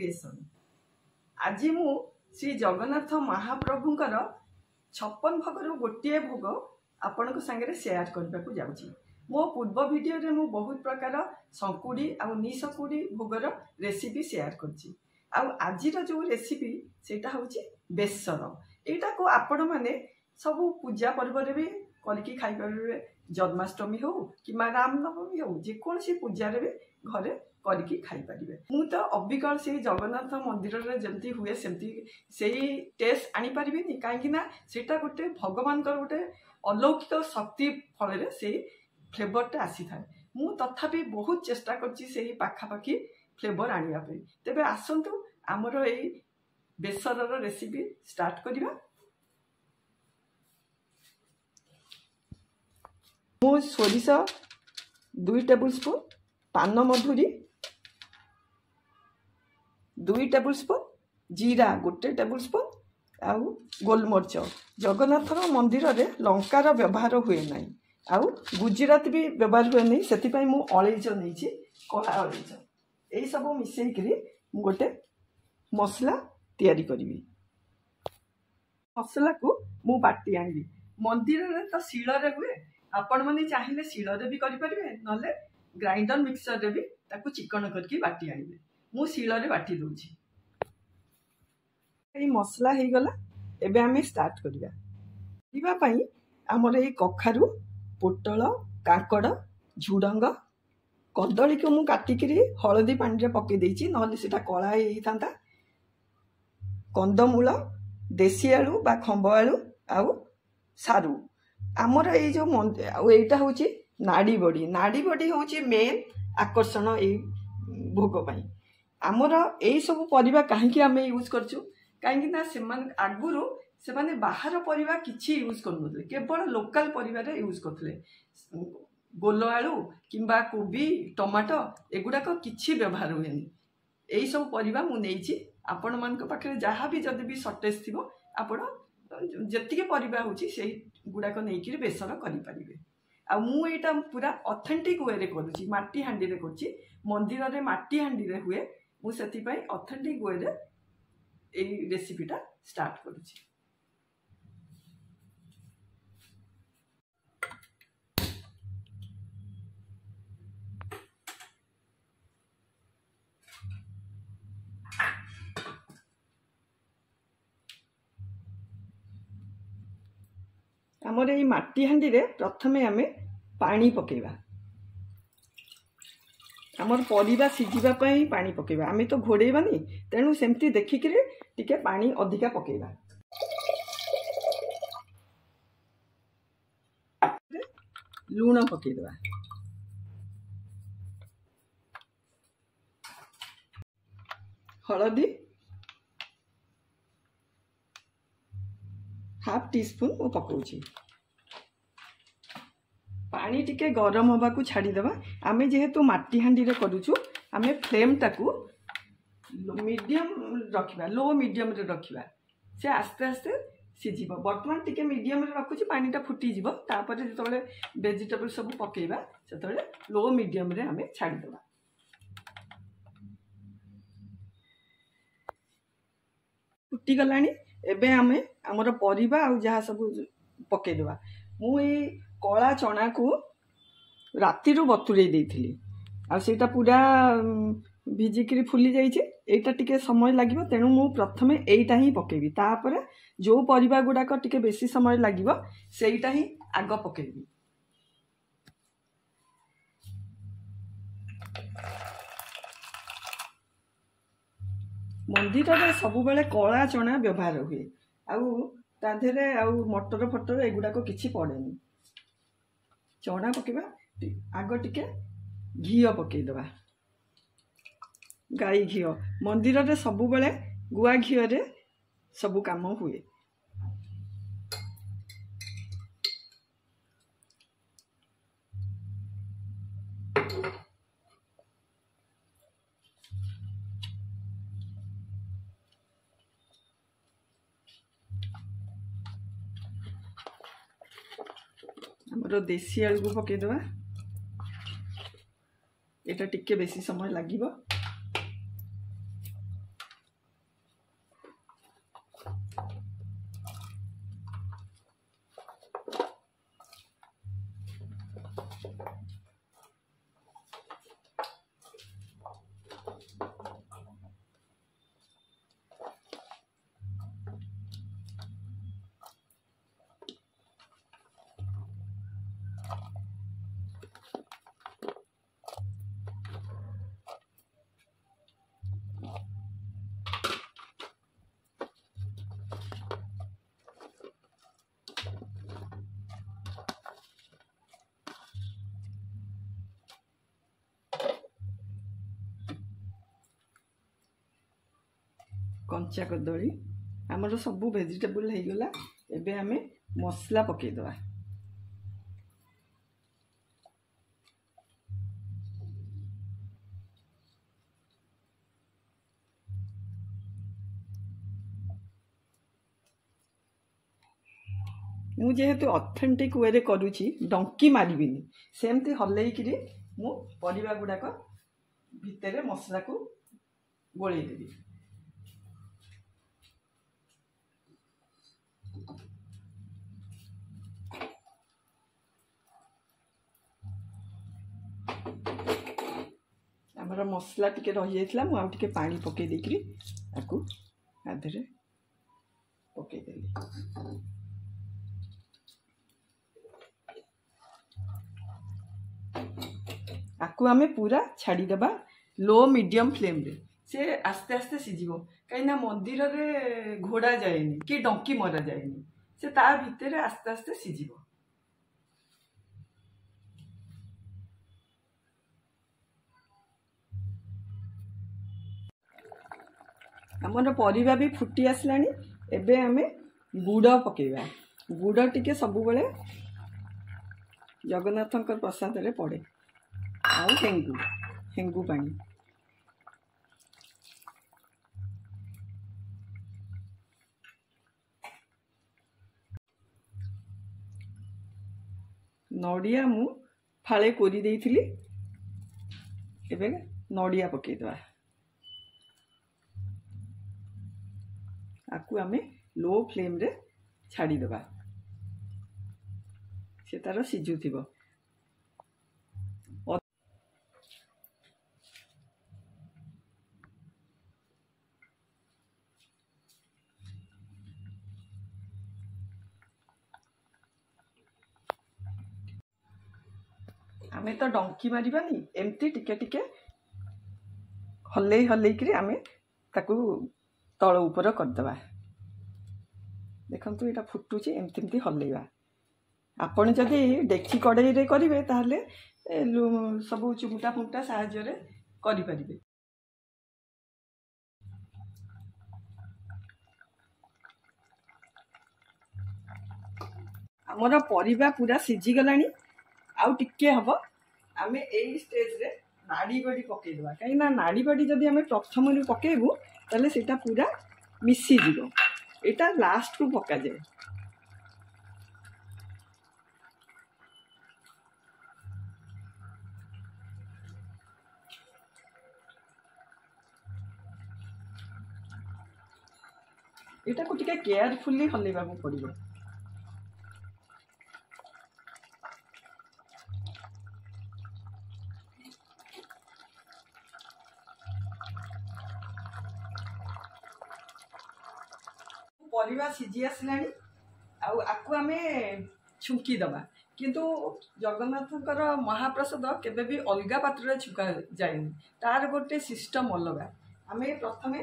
Creation. आज मु श्री जगन्नाथ महाप्रभुंकर 56 भोगर गोटे भोग आपण सांगे शेयर करने को जाऊँगी। मो पूर्व वीडियो रे मु बहुत प्रकार संकुड़ी आउ निसकुड़ी भोगर रेसिपी शेयर करछि। आज जो रेसिपी सेटा होछि बेसर। एटा को आपण माने सब पूजा पर्व रे भी करके खाई पारे। जन्माष्टमी हो कि रामनवमी हो जेकोसी पूजा रे भी घरे करके खाई पारे। मु तो अबिकल से जगन्नाथ मंदिर रे जमती हुए सेमती सेही टेस्ट आनी पारिबिनी, काहेकि ना सेटा गोटे भगवान गोटे अलौकिक शक्ति फल से फ्लेवरटा आसी थाए। मु तथापि बहुत चेष्टा करछि सेही पाखापाखी फ्लेवर आनिया पे। तेबे आसंतु आमर ए बेसरर रेसिपी स्टार्ट करिबा। मु सोरिष 2 टेबल स्पून, पान मधुरी 2 टेबल स्पून, जीरा 1 टेबल स्पून आउ गोलमरीच। जगन्नाथ मंदिर रे लंकार व्यवहार हुए ना, आउ गुजरात भी व्यवहार हुए नहीं, से मु अलैच नहीं कला अलैच यही सब मिसेकरी गोटे मसला तैयारी करी। मसला को मु बाटी आनी। मंदिर रे तो शिल रे हुए, आपण माने चाहिए शिल रे भी करि परिबे, नले ग्राइंडर मिक्सर रे भी ताकू चिकन करके बाटी आनिबे। मु शिल रे बाटी दोछि। ए मसला हे गला, एबे हमें स्टार्ट करिया। दिबा पई हमर ए कखारु, पोटल, काकड़, झुडंग, कदली को मु काटिकरी हलदी पानी रे पके देछि, नले सेटा कला हे थांता। कंदमूल, देसी आलू बा खंब आलू आउ सारू। आमर ये जो एटा हूँ नाड़ी बड़ी। नाड़ी बड़ी हूँ मेन आकर्षण ये भोग पाई। आमर यही सब परिबा कहीं आम यूज करछु, कहीं आगुरु से माने बाहर परिबा किछि यूज करनुले, केवल लोकल परिबा रे यूज करथले। गोल आलू किंबा कोबी, टमाटो एगुडा को किछि व्यवहार हुएनी। यही सब परिबा मु नेइछि। आपण मानक पाखे जहाँ भी जदि भी सर्टेज थिबो आपण जतिके परिबा होछि सेही गुडाक नेइकिरि बेसर करि परिबे। आ मु एटा पूरा ऑथेंटिक वे रे करूछि, माटी हांडी रे करूछि। मंदिर रे माटी हांडी रे हुए, मु सेति पई ऑथेंटिक वे रे ए रेसिपीटा स्टार्ट करूछि। आमर ये माटी हांडी रे प्रथमे आमे पानी पकेबा। आमर परिबा सिझिबा पई पानी पकेबा। आमे तो घोड़ेबानी, तेणु सेमती देखिकरी टिके पानी अधिका पकेबा। लूण पकेदबा, हलदी हाफ टी स्पून वो पकाउछि। पानी टिके गरम हवा को छाड़ी देबा। आमे जेहेतु माटी हांडी रे करूछु, आमे फ्लेम टाकू मीडियम रखिबा, लो मीडियम रे रखिबा। से आस्ते आस्ते सिझिबो। वर्तमान टिके मीडियम रे रखुछि, पानीटा फुटी जिवो। तापर जेतबेले वेजिटेबल सब पकेइबा, सेतबेले लो मीडियम रे आमे छाड़ी देबा। फुटी गलानी। एबे आमे हमर परिबा आ जहाँ सब पके देबा। मु ए कला चना को राती रो बतुरे देइथिली, आ सेटा पूरा भिजिकरी फुली जाइछे। एटा टिके समय लागिबो, तेणु मु प्रथमे एइटा ही पकेबी। तापर जो परिबा गुडाक टिके बेसी समय लागिबो सेइटा ही आग पकेबी। मंदिर रे सबु बेले कला चना व्यवहार हुए, आउ ता देहरे आउ मटर फटर एगुडा को किछि पड़ेनी। चना पकेबा। आग टिके घी पकई दबा, गाई घी। मंदिर रे सबु बेले गुआ घी रे सबु काम हुए। हमरो देसी आलू को पकई दबा। एटा टिके बेसी समय लागिबो। कंचा कदली आमर सबू भेजिटेबल हो गला। एबे आमे मसला पकेदवा। मु जेहेतु ऑथेंटिक वे रे करूची डंकी मारिबिनी सेमती हल्लैकिरी मु परिबा गुडाक भितरे मसला को गोळेई देबी। आमर मसला टिके रही जाइतला मु आउ टिके पानी पके देकरी आकु आधरे पके देली। आकु आमे पूरा छाड़ी दबा लो मीडियम फ्लेम रे। से आस्ते आस्ते सिझिबो कहीं मंदिर रे घोड़ा जाएनी कि डंकी मरा जाएनी से ता भितर आस्ते आस्ते सिझिबो। हमर परिबा भी फुटी आसलानी। एबे आमे गुड़ पकेबा। गुड़ टिके सबु बेले जगन्नाथंकर प्रसाद रे पड़े। आउ हेंगू हेंगू पानी नड़िया मु फाळे कोरी देइथिली। एबे नड़िया पकेदवा। आकु आमे लो फ्लेम रे छाड़ी दबा से तार सिझुथिबो। आमे तो डंकी मारिबानी एमती टिके टिके हल्लई हल्लई करी आमे ताकू तळ ऊपर करदबा। देखंतु एटा फुटुची एमती एमती हल्लैबा। आपण जदि डेक्ची कड़ाई रे करिवे ताहले सबू चिमुटा फुंटा साहाय्य रे करि परिबे। हमर परिबा पूरा सिझी गलानी। आउ टिके हबो आमे एई स्टेज रे नाड़ी बड़ी पकेदवा। कहीं ना नाड़ी बड़ी जदि आमे प्रथम रे पकेबु ताले सेटा पूरा मिसी जिवो। एटा लास्ट को पका जाए। एटा को टिके केयरफुली हल्लेबा को पड़िबो। परिबा सिझी आसलानी। आकु आमे छुंकी दबा। किंतु जगन्नाथंकर महाप्रसाद केबे भी अलगा पात्र छुका जाएनी। तार गोटे सिस्टम अलगा। आमे प्रथमे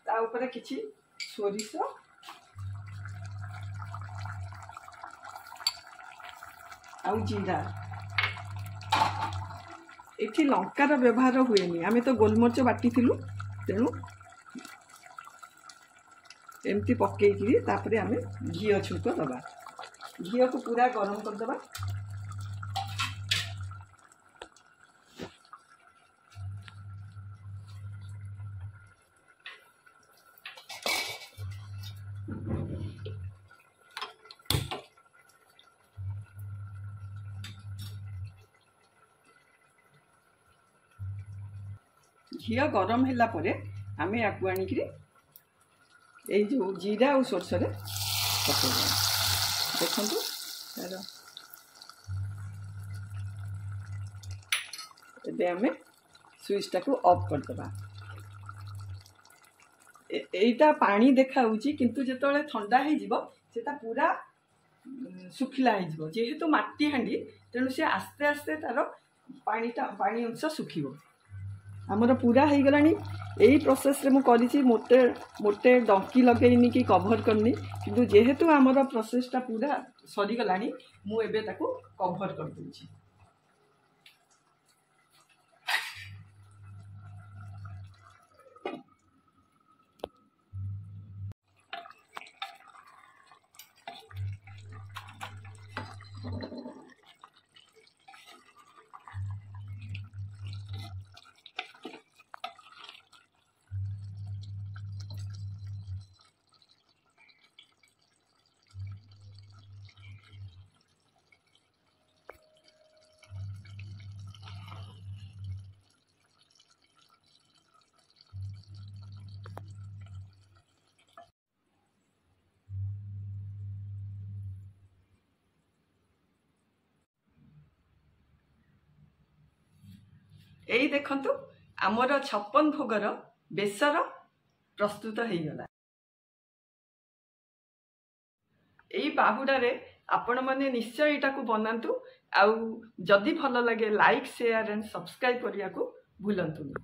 ता ऊपर किछि सोरिष आउ जीरा। एठी लंकार व्यवहार हुएनी। आमे तो गोलमरिच बाटी थिलु तेणु एमती पकईकरी तापरे आमे घी छुंक दबा। घी को पूरा गरम कर दबा। घी गरम हैला परे आमे आकु आनिकरी ए जो जीरा और सोरस पकड़ देखु तार एबे आमे स्विच को ऑफ कर दबा। एटा पानी देखा होची किंतु जेतले ठंडा हे जिवो सेटा पूरा सुखिला हे जिवो। जेहेतु माटी हांडी तेणु से आस्ते आस्ते तार पानी अंश सुखिबो। आमर पूरा हो गलानी। यही प्रोसेस रे मु करिछि। मोटे मोटे डंकी लगेइनी कि कभर करनी किंतु जेहेतु आमर प्रोसेसटा पूरा सरी गलानी मु एबे ताकू कभर कर दूछि। एई देखंतु आमर 56 भोगर बेसर प्रस्तुत हो गला। एई बाहुडारे आपण माने निश्चय एटा को बनातु। आउ जदि भल लगे लाइक शेयर एंड सब्सक्राइब करिया को भूलंतुनी।